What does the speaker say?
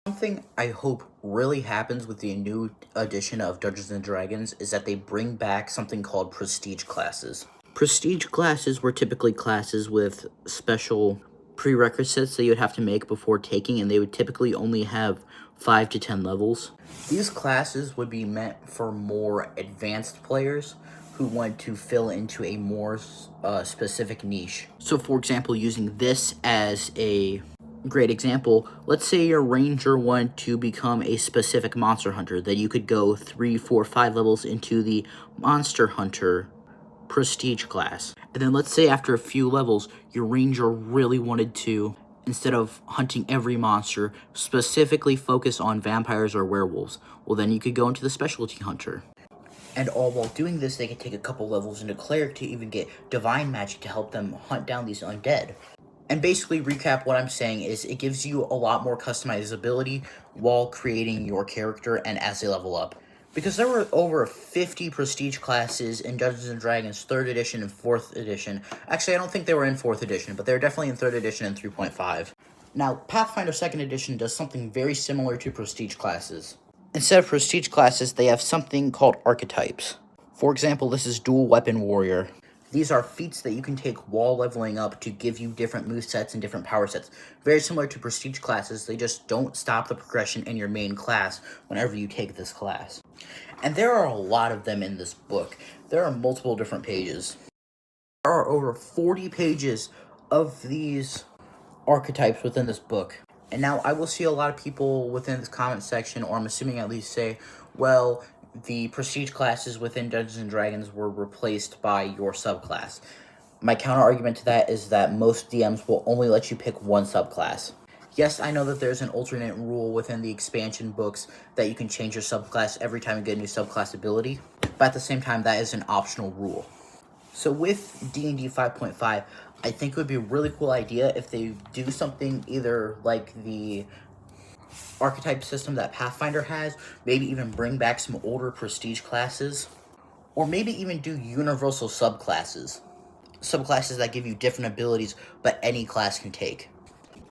Something I hope really happens with the new edition of Dungeons and Dragons is that they bring back something called prestige classes. Prestige classes were typically classes with special prerequisites that you would have to make before taking, and they would typically only have 5 to 10 levels. These classes would be meant for more advanced players who want to fill into a more specific niche. So, for example, using this as a great example, let's say your ranger wanted to become a specific monster hunter, that you could go 3, 4, 5 levels into the monster hunter prestige class. And then let's say after a few levels, your ranger really wanted to, instead of hunting every monster, specifically focus on vampires or werewolves. Well, then you could go into the specialty hunter. And all while doing this, they could take a couple levels into cleric to even get divine magic to help them hunt down these undead. And basically, recap what I'm saying is it gives you a lot more customizability while creating your character and as they level up. Because there were over 50 prestige classes in Dungeons & Dragons 3rd edition and 4th edition. Actually, I don't think they were in 4th edition, but they were definitely in 3rd edition and 3.5. Now, Pathfinder 2nd edition does something very similar to prestige classes. Instead of prestige classes, they have something called archetypes. For example, this is Dual Weapon Warrior. These are feats that you can take while leveling up to give you different movesets and different power sets. Very similar to prestige classes, they just don't stop the progression in your main class whenever you take this class. And there are a lot of them in this book. There are multiple different pages. There are over 40 pages of these archetypes within this book. And now I will see a lot of people within this comment section, or I'm assuming at least say, well, the prestige classes within Dungeons & Dragons were replaced by your subclass. My counter-argument to that is that most DMs will only let you pick one subclass. Yes, I know that there's an alternate rule within the expansion books that you can change your subclass every time you get a new subclass ability, but at the same time, that is an optional rule. So with D&D 5.5, I think it would be a really cool idea if they do something either like the archetype system that Pathfinder has, maybe even bring back some older prestige classes, or maybe even do universal subclasses. Subclasses that give you different abilities, but any class can take.